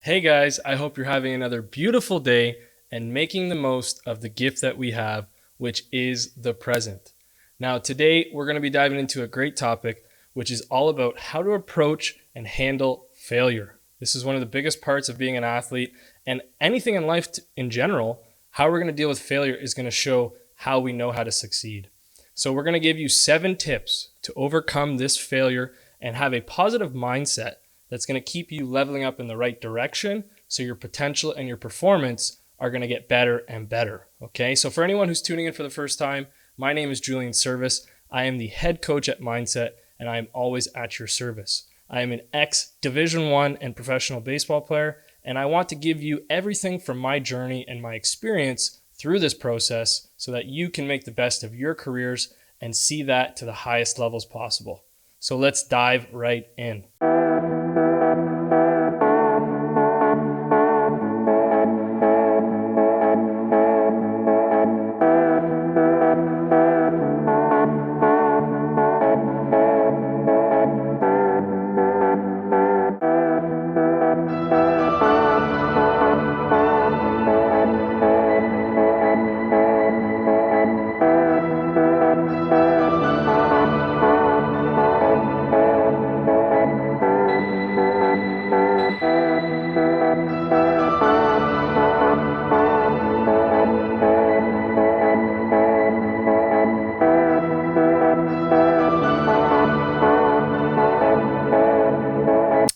Hey guys, I hope you're having another beautiful day and making the most of the gift that we have, which is the present. Now, today we're going to be diving into a great topic, which is all about how to approach and handle failure. This is one of the biggest parts of being an athlete and anything in life in general. How we're going to deal with failure is going to show how we know how to succeed. So, we're going to give you 7 tips to overcome this failure and have a positive mindset that's going to keep you leveling up in the right direction so your potential and your performance are going to get better and better. Okay, so for anyone who's tuning in for the first time, my name is Julian Service. I am the head coach at Mindset, and I am always at your service. I am an ex-Division I and professional baseball player, and I want to give you everything from my journey and my experience through this process so that you can make the best of your careers and see that to the highest levels possible. So let's dive right in.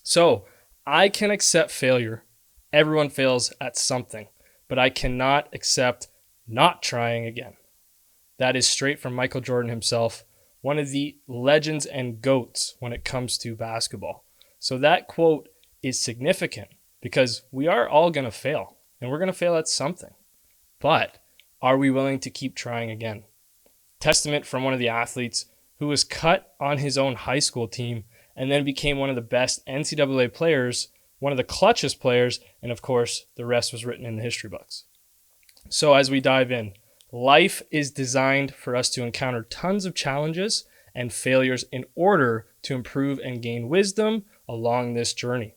So, I can accept failure. Everyone fails at something, but I cannot accept not trying again. That is straight from Michael Jordan himself, one of the legends and GOATs when it comes to basketball. So that quote is significant because we are all going to fail, and we're going to fail at something. But are we willing to keep trying again? Testament from one of the athletes who was cut on his own high school team and then became one of the best NCAA players, one of the clutchest players, and of course, the rest was written in the history books. So as we dive in, life is designed for us to encounter tons of challenges and failures in order to improve and gain wisdom along this journey.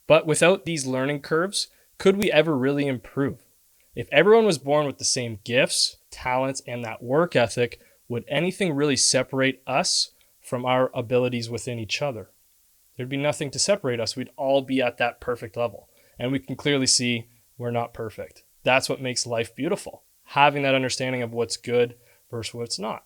But without these learning curves, could we ever really improve? If everyone was born with the same gifts, talents, and that work ethic, would anything really separate us from our abilities within each other? There'd be nothing to separate us. We'd all be at that perfect level. And we can clearly see we're not perfect. That's what makes life beautiful, having that understanding of what's good versus what's not.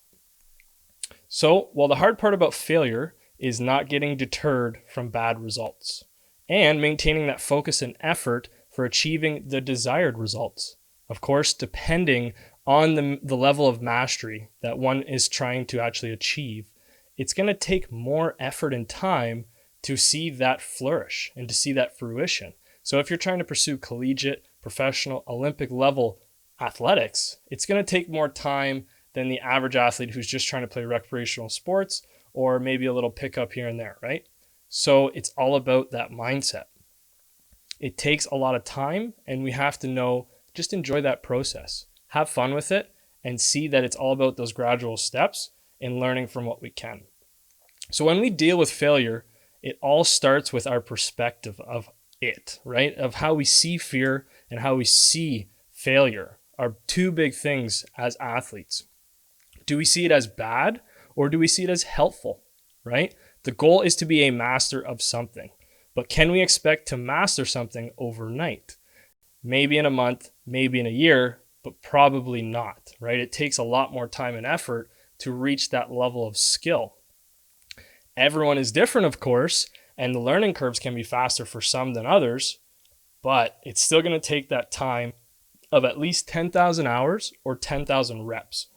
So, while the hard part about failure is not getting deterred from bad results and maintaining that focus and effort for achieving the desired results, of course, depending on the level of mastery that one is trying to actually achieve, it's going to take more effort and time to see that flourish and to see that fruition. So if you're trying to pursue collegiate, professional, Olympic level athletics, it's going to take more time than the average athlete who's just trying to play recreational sports or maybe a little pickup here and there, right? So it's all about that mindset. It takes a lot of time, and we have to know, just enjoy that process. Have fun with it and see that it's all about those gradual steps and learning from what we can. So when we deal with failure, it all starts with our perspective of it, right? Of how we see fear and how we see failure are two big things as athletes. Do we see it as bad or do we see it as helpful, right? The goal is to be a master of something, but can we expect to master something overnight? Maybe in a month, maybe in a year, but probably not, right? It takes a lot more time and effort to reach that level of skill. Everyone is different, of course, and the learning curves can be faster for some than others, but it's still going to take that time of at least 10,000 hours or 10,000 reps.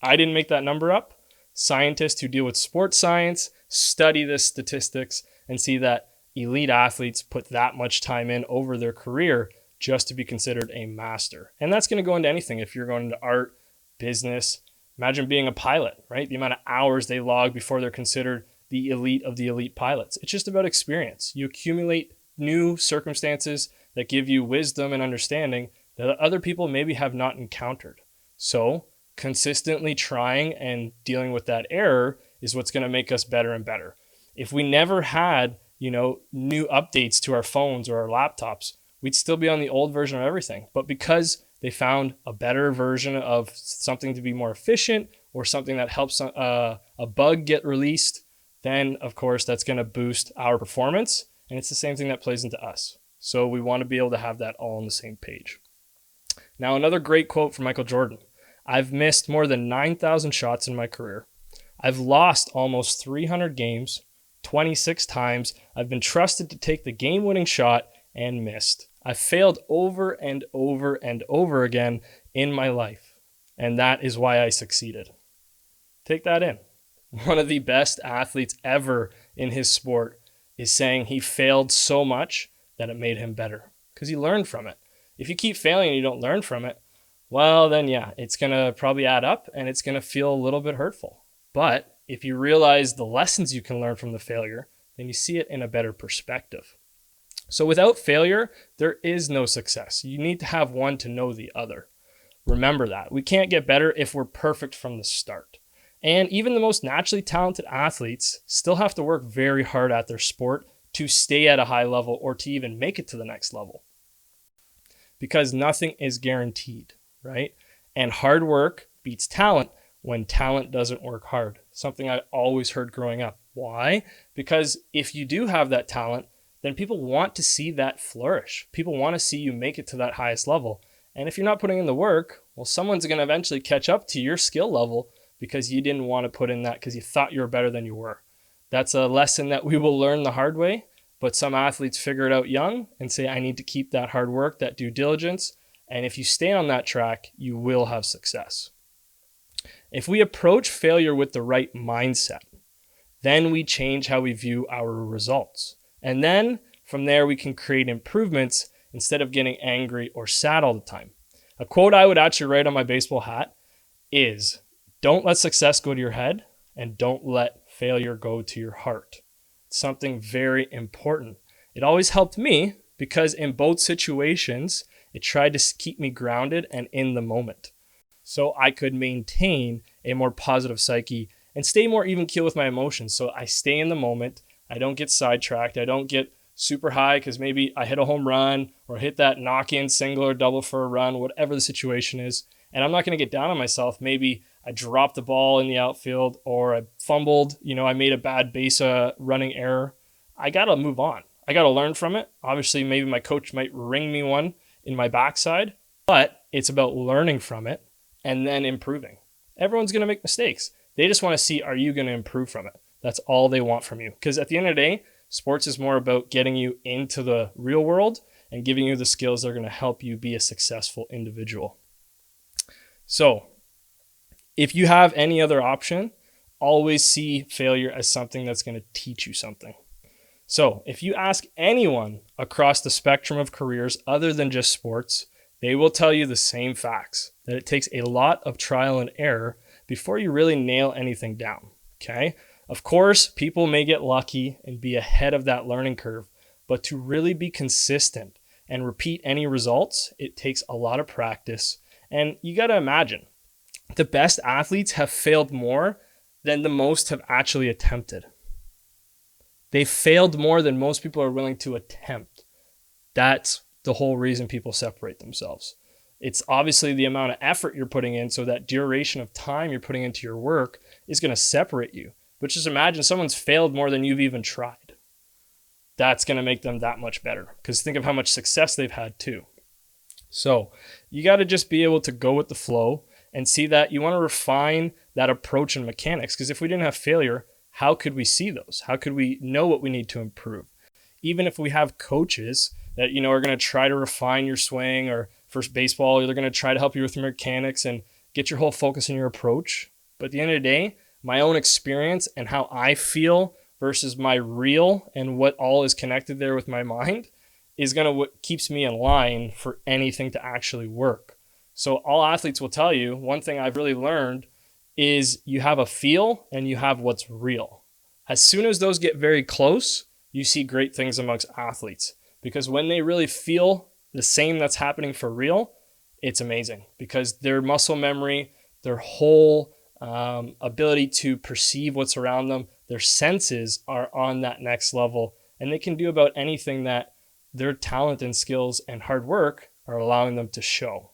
I didn't make that number up. Scientists who deal with sports science study the statistics and see that elite athletes put that much time in over their career just to be considered a master. And that's going to go into anything. If you're going into art, business, imagine being a pilot, right? The amount of hours they log before they're considered the elite of the elite pilots. It's just about experience. You accumulate new circumstances that give you wisdom and understanding that other people maybe have not encountered. So consistently trying and dealing with that error is what's going to make us better and better. If we never had new updates to our phones or our laptops, we'd still be on the old version of everything. But because they found a better version of something to be more efficient or something that helps a bug get released, then of course that's going to boost our performance. And it's the same thing that plays into us. So we want to be able to have that all on the same page. Now, another great quote from Michael Jordan. I've missed more than 9,000 shots in my career. I've lost almost 300 games, 26 times. I've been trusted to take the game-winning shot and missed. I've failed over and over and over again in my life, and that is why I succeeded. Take that in. One of the best athletes ever in his sport is saying he failed so much that it made him better because he learned from it. If you keep failing and you don't learn from it, well, then yeah, it's going to probably add up and it's going to feel a little bit hurtful. But if you realize the lessons you can learn from the failure, then you see it in a better perspective. So without failure, there is no success. You need to have one to know the other. Remember that. We can't get better if we're perfect from the start. And even the most naturally talented athletes still have to work very hard at their sport to stay at a high level or to even make it to the next level. Because nothing is guaranteed, right? And hard work beats talent when talent doesn't work hard. Something I always heard growing up. Why? Because if you do have that talent, then people want to see that flourish. People want to see you make it to that highest level. And if you're not putting in the work, well, someone's going to eventually catch up to your skill level because you didn't want to put in that because you thought you were better than you were. That's a lesson that we will learn the hard way. But some athletes figure it out young and say, I need to keep that hard work, that due diligence. And if you stay on that track, you will have success. If we approach failure with the right mindset, then we change how we view our results. And then from there, we can create improvements instead of getting angry or sad all the time. A quote I would actually write on my baseball hat is, don't let success go to your head and don't let failure go to your heart. Something very important. It always helped me because in both situations, it tried to keep me grounded and in the moment. So I could maintain a more positive psyche and stay more even keel with my emotions. So I stay in the moment. I don't get sidetracked. I don't get super high because maybe I hit a home run or hit that knock-in single or double for a run, whatever the situation is. And I'm not going to get down on myself. Maybe I dropped the ball in the outfield or I fumbled, I made a bad base running error. I got to move on. I got to learn from it. Obviously, maybe my coach might ring me one in my backside, but it's about learning from it and then improving. Everyone's going to make mistakes. They just want to see, are you going to improve from it? That's all they want from you. Because at the end of the day, sports is more about getting you into the real world and giving you the skills that are going to help you be a successful individual. So, if you have any other option, always see failure as something that's going to teach you something. So, if you ask anyone across the spectrum of careers other than just sports, they will tell you the same facts, that it takes a lot of trial and error before you really nail anything down, okay? Of course, people may get lucky and be ahead of that learning curve, but to really be consistent and repeat any results, it takes a lot of practice. And you got to imagine, the best athletes have failed more than the most have actually attempted. They failed more than most people are willing to attempt. That's the whole reason people separate themselves. It's obviously the amount of effort you're putting in, so that duration of time you're putting into your work is going to separate you. But just imagine someone's failed more than you've even tried. That's going to make them that much better, because think of how much success they've had too. So you got to just be able to go with the flow and see that you want to refine that approach and mechanics. Because if we didn't have failure, how could we see those? How could we know what we need to improve? Even if we have coaches that, are going to try to refine your swing, or for baseball, they're going to try to help you with your mechanics and get your whole focus in your approach. But at the end of the day, my own experience and how I feel versus my real and what all is connected there with my mind is going to what keeps me in line for anything to actually work. So all athletes will tell you, one thing I've really learned is you have a feel and you have what's real. As soon as those get very close, you see great things amongst athletes, because when they really feel the same that's happening for real, it's amazing, because their muscle memory, their whole ability to perceive what's around them, their senses are on that next level, and they can do about anything that their talent and skills and hard work are allowing them to show.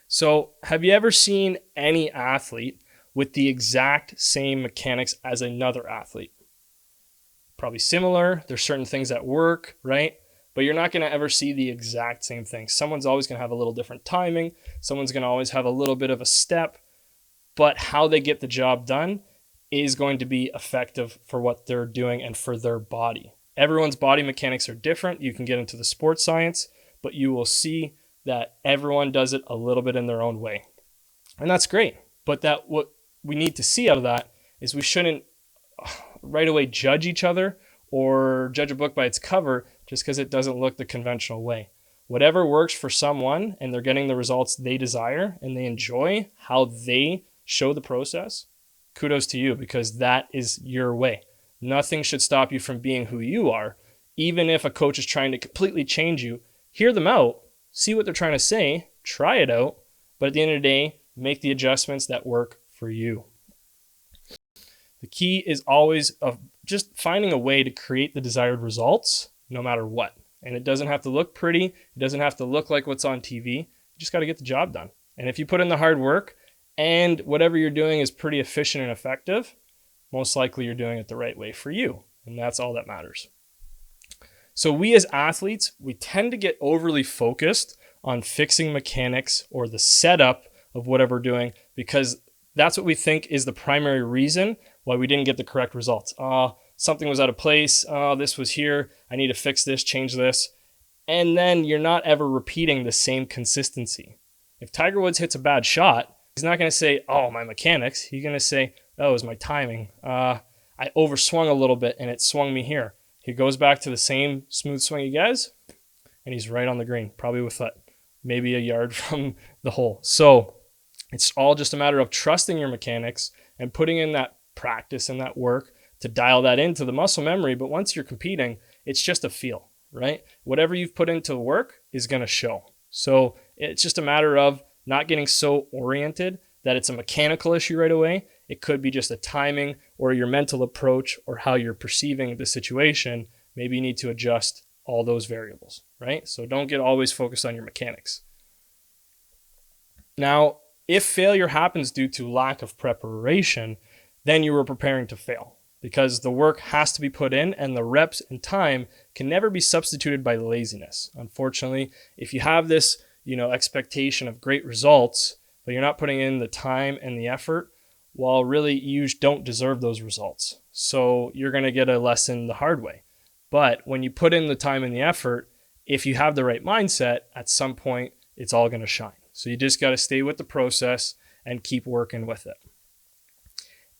So, have you ever seen any athlete with the exact same mechanics as another athlete? Probably similar. There's certain things that work, right? But you're not going to ever see the exact same thing. Someone's always going to have a little different timing. Someone's going to always have a little bit of a step. But how they get the job done is going to be effective for what they're doing and for their body. Everyone's body mechanics are different. You can get into the sports science, but you will see that everyone does it a little bit in their own way. And that's great. But what we need to see out of that is we shouldn't right away judge each other or judge a book by its cover just because it doesn't look the conventional way. Whatever works for someone and they're getting the results they desire and they enjoy how they show the process, kudos to you, because that is your way. Nothing should stop you from being who you are. Even if a coach is trying to completely change you, hear them out, see what they're trying to say, try it out, but at the end of the day, make the adjustments that work for you. The key is always of just finding a way to create the desired results no matter what. And it doesn't have to look pretty. It doesn't have to look like what's on TV. You just got to get the job done. And if you put in the hard work and whatever you're doing is pretty efficient and effective, most likely you're doing it the right way for you. And that's all that matters. So we as athletes, we tend to get overly focused on fixing mechanics or the setup of whatever we're doing because that's what we think is the primary reason why we didn't get the correct results. Something was out of place. This was here. I need to fix this, change this. And then you're not ever repeating the same consistency. If Tiger Woods hits a bad shot, he's not going to say, oh, my mechanics. He's going to say, oh, it was my timing. I overswung a little bit and it swung me here. He goes back to the same smooth swing he gets, and he's right on the green, probably with maybe a yard from the hole. So it's all just a matter of trusting your mechanics and putting in that practice and that work to dial that into the muscle memory. But once you're competing, it's just a feel, right? Whatever you've put into work is going to show. So it's just a matter of not getting so oriented that it's a mechanical issue right away. It could be just a timing or your mental approach or how you're perceiving the situation. Maybe you need to adjust all those variables, right? So don't get always focused on your mechanics. Now, if failure happens due to lack of preparation, then you were preparing to fail because the work has to be put in and the reps and time can never be substituted by laziness. Unfortunately, if you have this, expectation of great results, but you're not putting in the time and the effort, well, really you don't deserve those results. So you're going to get a lesson the hard way. But when you put in the time and the effort, if you have the right mindset, at some point, it's all going to shine. So you just got to stay with the process and keep working with it.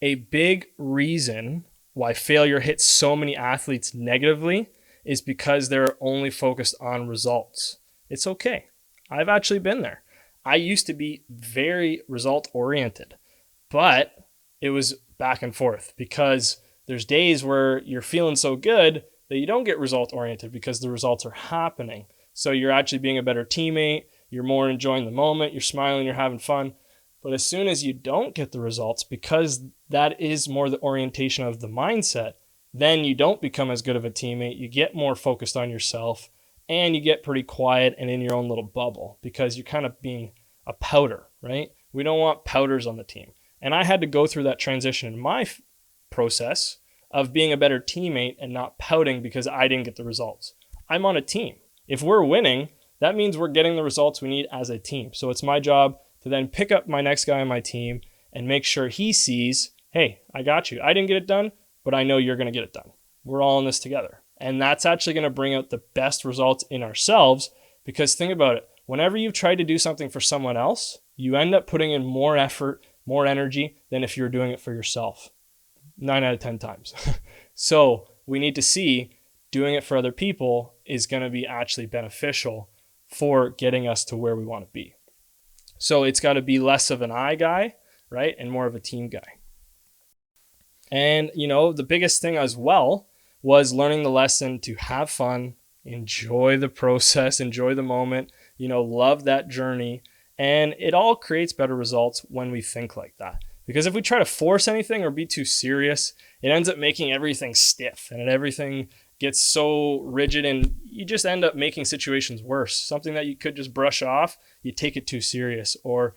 A big reason why failure hits so many athletes negatively is because they're only focused on results. It's okay. I've actually been there. I used to be very result oriented, but it was back and forth because there's days where you're feeling so good that you don't get result oriented because the results are happening. So you're actually being a better teammate. You're more enjoying the moment. You're smiling. You're having fun. But as soon as you don't get the results, because that is more the orientation of the mindset, then you don't become as good of a teammate. You get more focused on yourself and you get pretty quiet and in your own little bubble because you're kind of being a powder, right? We don't want powders on the team. And I had to go through that transition in my process of being a better teammate and not pouting because I didn't get the results. I'm on a team. If we're winning, that means we're getting the results we need as a team. So it's my job to then pick up my next guy on my team and make sure he sees, hey, I got you. I didn't get it done, but I know you're going to get it done. We're all in this together. And that's actually going to bring out the best results in ourselves because think about it. Whenever you've tried to do something for someone else, you end up putting in more effort, more energy than if you're doing it for yourself. 9 out of 10 times. So we need to see doing it for other people is going to be actually beneficial for getting us to where we want to be. So it's got to be less of an I guy, right? And more of a team guy. And, the biggest thing as well was learning the lesson to have fun, enjoy the process, enjoy the moment, love that journey. And it all creates better results when we think like that. Because if we try to force anything or be too serious, it ends up making everything stiff and everything gets so rigid, and you just end up making situations worse. Something that you could just brush off, you take it too serious. Or,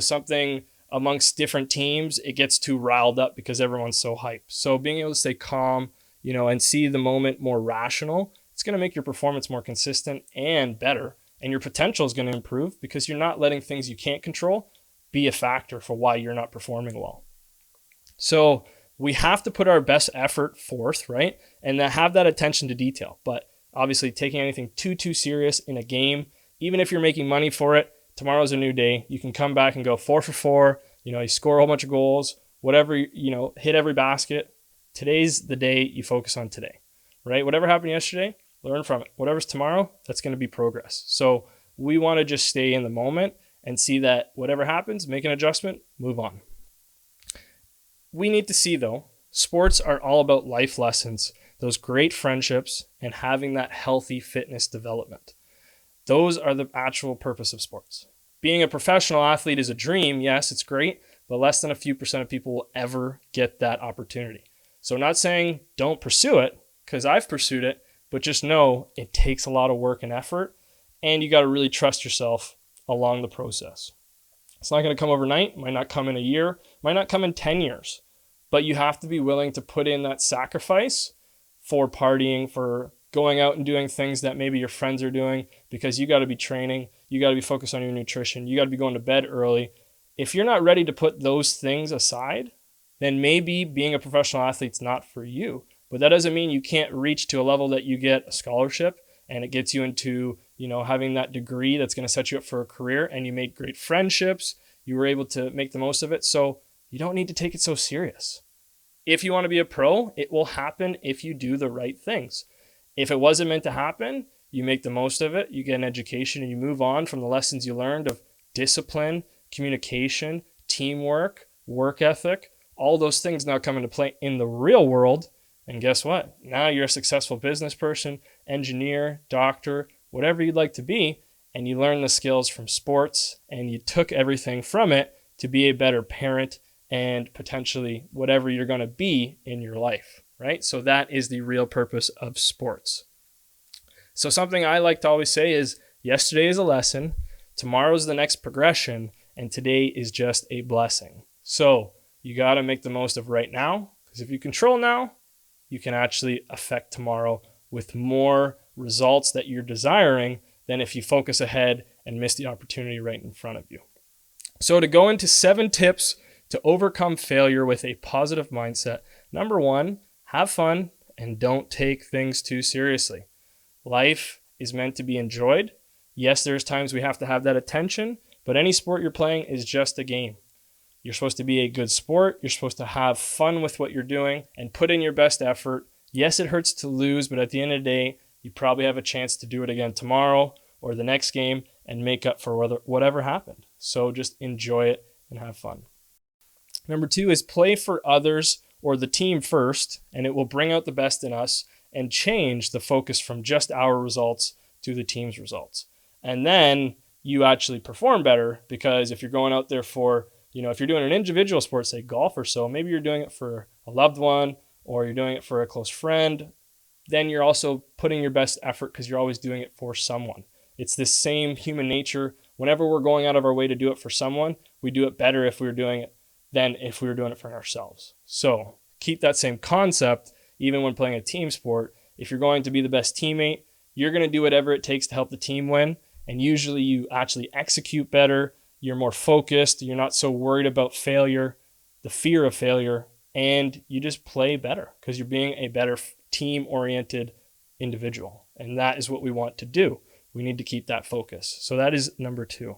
something amongst different teams, it gets too riled up because everyone's so hyped. So being able to stay calm, and see the moment more rational, it's going to make your performance more consistent and better. And your potential is going to improve because you're not letting things you can't control be a factor for why you're not performing well. So we have to put our best effort forth, right? And have that attention to detail. But obviously taking anything too serious in a game, even if you're making money for it, tomorrow's a new day. You can come back and go 4 for 4. You score a whole bunch of goals, whatever, hit every basket. Today's the day you focus on today, right? Whatever happened yesterday, learn from it. Whatever's tomorrow, that's going to be progress. So we want to just stay in the moment and see that whatever happens, make an adjustment, move on. We need to see, though, sports are all about life lessons, those great friendships, and having that healthy fitness development. Those are the actual purpose of sports. Being a professional athlete is a dream. Yes, it's great, but less than a few % of people will ever get that opportunity. So not saying don't pursue it, because I've pursued it, but just know it takes a lot of work and effort, and you got to really trust yourself along the process. It's not going to come overnight, might not come in a year, might not come in 10 years, but you have to be willing to put in that sacrifice for partying, for going out and doing things that maybe your friends are doing, because you got to be training, you got to be focused on your nutrition, you got to be going to bed early. If you're not ready to put those things aside, then maybe being a professional athlete's not for you. But that doesn't mean you can't reach to a level that you get a scholarship and it gets you into, having that degree that's going to set you up for a career, and you make great friendships. You were able to make the most of it. So you don't need to take it so serious. If you want to be a pro, it will happen if you do the right things. If it wasn't meant to happen, you make the most of it. You get an education and you move on from the lessons you learned of discipline, communication, teamwork, work ethic. All those things now come into play in the real world. And guess what? Now you're a successful business person, engineer, doctor, whatever you'd like to be, and you learn the skills from sports, and you took everything from it to be a better parent and potentially whatever you're going to be in your life, right? So that is the real purpose of sports. So something I like to always say is, yesterday is a lesson, tomorrow is the next progression, and today is just a blessing. So you got to make the most of right now, because if you control now, you can actually affect tomorrow with more results that you're desiring than if you focus ahead and miss the opportunity right in front of you. So to go into 7 tips to overcome failure with a positive mindset. Number 1, have fun and don't take things too seriously. Life is meant to be enjoyed. Yes, there's times we have to have that attention, but any sport you're playing is just a game. You're supposed to be a good sport. You're supposed to have fun with what you're doing and put in your best effort. Yes, it hurts to lose, but at the end of the day, you probably have a chance to do it again tomorrow or the next game and make up for whatever happened. So just enjoy it and have fun. Number 2 is play for others or the team first, and it will bring out the best in us and change the focus from just our results to the team's results. And then you actually perform better, because if you're going out there for, if you're doing an individual sport, say golf or so, maybe you're doing it for a loved one or you're doing it for a close friend, then you're also putting your best effort because you're always doing it for someone. It's this same human nature. Whenever we're going out of our way to do it for someone, we do it better if we were doing it than if we were doing it for ourselves. So keep that same concept even when playing a team sport. If you're going to be the best teammate, you're going to do whatever it takes to help the team win. And usually you actually execute better. You're more focused. You're not so worried about failure, the fear of failure, and you just play better because you're being a better team-oriented individual. And that is what we want to do. We need to keep that focus. So that is number 2.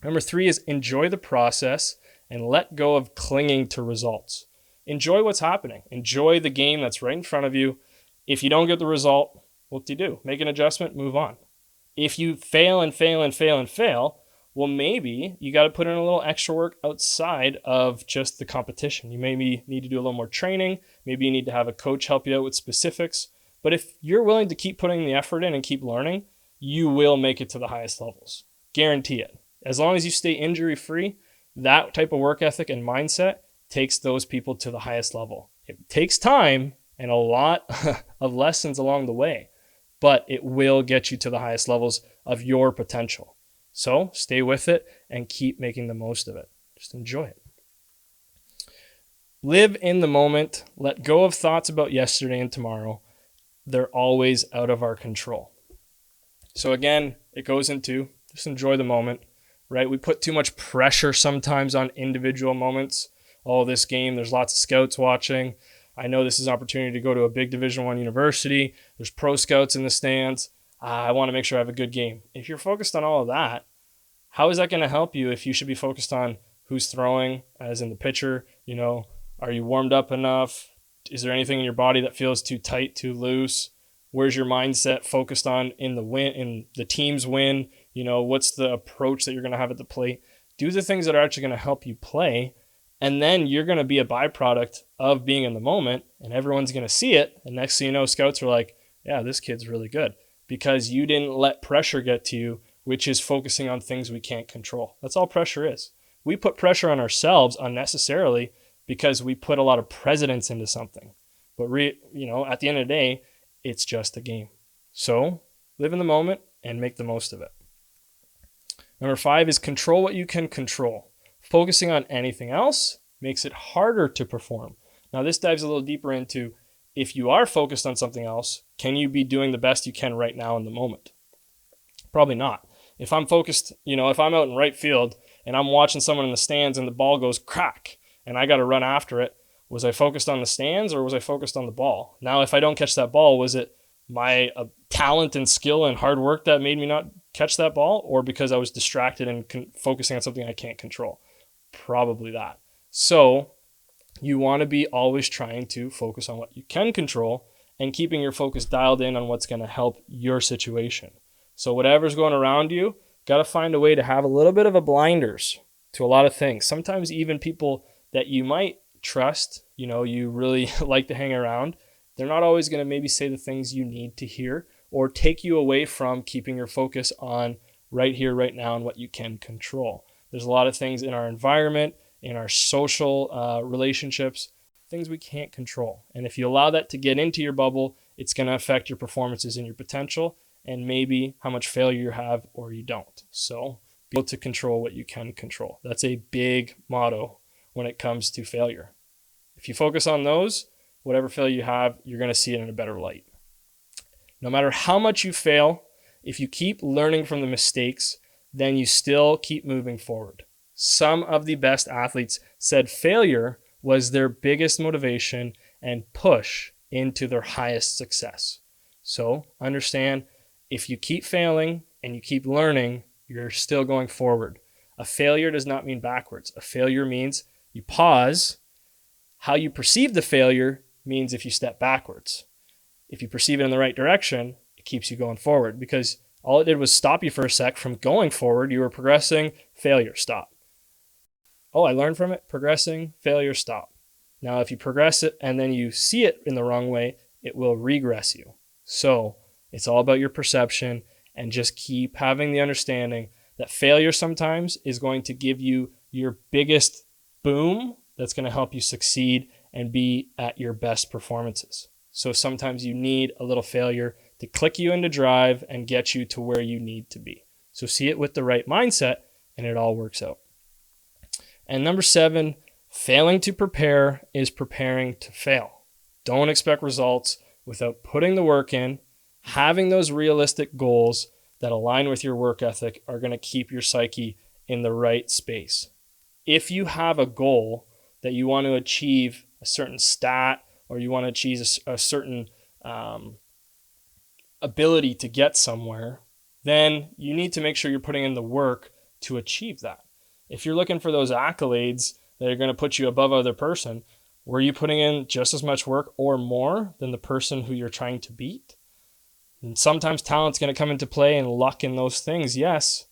Number 3 is enjoy the process and let go of clinging to results. Enjoy what's happening. Enjoy the game that's right in front of you. If you don't get the result, what do? Make an adjustment, move on. If you fail and fail and fail and fail, well, maybe you got to put in a little extra work outside of just the competition. You maybe need to do a little more training. Maybe you need to have a coach help you out with specifics. But if you're willing to keep putting the effort in and keep learning, you will make it to the highest levels. Guarantee it. As long as you stay injury-free, that type of work ethic and mindset takes those people to the highest level. It takes time, and a lot of lessons along the way, but it will get you to the highest levels of your potential. So stay with it and keep making the most of it. Just enjoy it. Live in the moment. Let go of thoughts about yesterday and tomorrow. They're always out of our control. So again, it goes into just enjoy the moment, right? We put too much pressure sometimes on individual moments. Oh, this game, there's lots of scouts watching. I know this is an opportunity to go to a big Division I university. There's pro scouts in the stands. I want to make sure I have a good game. If you're focused on all of that, how is that going to help you if you should be focused on who's throwing, as in the pitcher? Are you warmed up enough? Is there anything in your body that feels too tight, too loose? Where's your mindset focused on in the team's win? What's the approach that you're going to have at the plate? Do the things that are actually going to help you play, and then you're going to be a byproduct of being in the moment, and everyone's going to see it. And next thing you know, scouts are like, yeah, this kid's really good, because you didn't let pressure get to you, which is focusing on things we can't control. That's all pressure is. We put pressure on ourselves unnecessarily because we put a lot of precedence into something. But at the end of the day, it's just a game. So live in the moment and make the most of it. Number 5 is control what you can control. Focusing on anything else makes it harder to perform. Now this dives a little deeper into, if you are focused on something else, can you be doing the best you can right now in the moment? Probably not. If I'm focused, if I'm out in right field and I'm watching someone in the stands and the ball goes crack and I got to run after it, was I focused on the stands or was I focused on the ball? Now, if I don't catch that ball, was it my talent and skill and hard work that made me not catch that ball, or because I was distracted and focusing on something I can't control? Probably that. So you want to be always trying to focus on what you can control and keeping your focus dialed in on what's going to help your situation. So whatever's going around you, got to find a way to have a little bit of a blinders to a lot of things. Sometimes even people that you might trust, you really like to hang around, they're not always going to maybe say the things you need to hear or take you away from keeping your focus on right here, right now, and what you can control. There's a lot of things in our environment, in our social relationships, things we can't control. And if you allow that to get into your bubble, it's going to affect your performances and your potential and maybe how much failure you have or you don't. So be able to control what you can control. That's a big motto when it comes to failure. If you focus on those, whatever failure you have, you're going to see it in a better light. No matter how much you fail, if you keep learning from the mistakes, then you still keep moving forward. Some of the best athletes said failure was their biggest motivation and push into their highest success. So understand, if you keep failing and you keep learning, you're still going forward. A failure does not mean backwards. A failure means you pause. How you perceive the failure means if you step backwards. If you perceive it in the right direction, it keeps you going forward, because all it did was stop you for a sec from going forward. You were progressing, failure, stop. Oh, I learned from it, progressing, failure, stop. Now, if you progress it and then you see it in the wrong way, it will regress you. So it's all about your perception, and just keep having the understanding that failure sometimes is going to give you your biggest boom that's going to help you succeed and be at your best performances. So sometimes you need a little failure to click you into drive and get you to where you need to be. So see it with the right mindset and it all works out. And number 7, failing to prepare is preparing to fail. Don't expect results without putting the work in. Having those realistic goals that align with your work ethic are going to keep your psyche in the right space. If you have a goal that you want to achieve a certain stat, or you want to achieve a certain ability to get somewhere, then you need to make sure you're putting in the work to achieve that. If you're looking for those accolades that are going to put you above other person, were you putting in just as much work or more than the person who you're trying to beat? And sometimes talent's going to come into play and luck in those things, yes.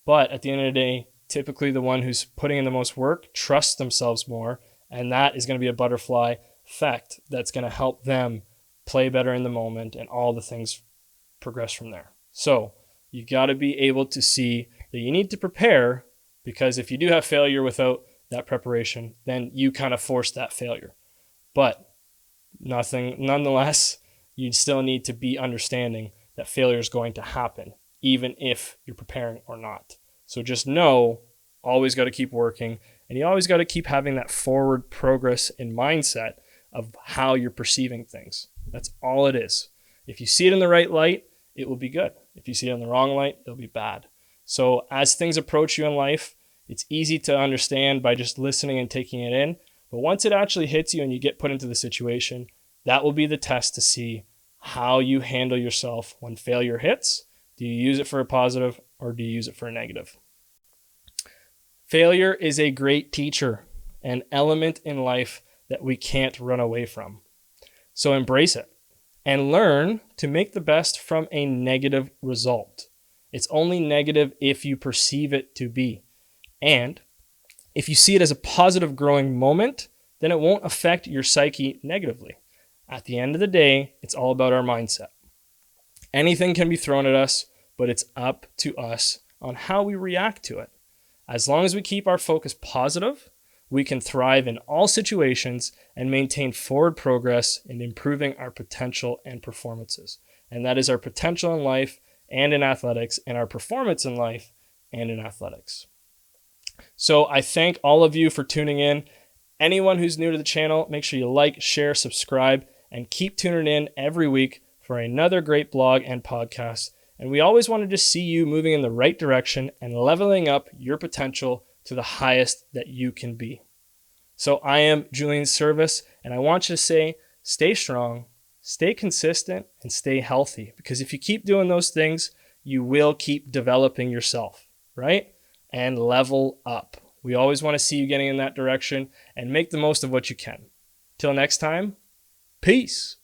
But at the end of the day, typically the one who's putting in the most work trusts themselves more, and that is going to be a butterfly effect that's going to help them play better in the moment, and all the things progress from there. So you got to be able to see that you need to prepare, because if you do have failure without that preparation, then you kind of force that failure. But Nonetheless, you still need to be understanding that failure is going to happen, even if you're preparing or not. So just know, always got to keep working, and you always got to keep having that forward progress in mindset of how you're perceiving things. That's all it is. If you see it in the right light, it will be good. If you see it in the wrong light, it'll be bad. So as things approach you in life, it's easy to understand by just listening and taking it in. But once it actually hits you and you get put into the situation, that will be the test to see how you handle yourself when failure hits. Do you use it for a positive or do you use it for a negative? Failure is a great teacher, an element in life that we can't run away from. So embrace it and learn to make the best from a negative result. It's only negative if you perceive it to be. And if you see it as a positive growing moment, then it won't affect your psyche negatively. At the end of the day, it's all about our mindset. Anything can be thrown at us, but it's up to us on how we react to it. As long as we keep our focus positive, we can thrive in all situations and maintain forward progress in improving our potential and performances. And that is our potential in life and in athletics, and our performance in life and in athletics. So I thank all of you for tuning in. Anyone who's new to the channel, make sure you like, share, subscribe, and keep tuning in every week for another great blog and podcast. And we always want to just see you moving in the right direction and leveling up your potential to the highest that you can be. So I am Julian Service, and I want you to say, stay strong, stay consistent, and stay healthy. Because if you keep doing those things, you will keep developing yourself, right? And level up. We always want to see you getting in that direction and make the most of what you can. Till next time, peace.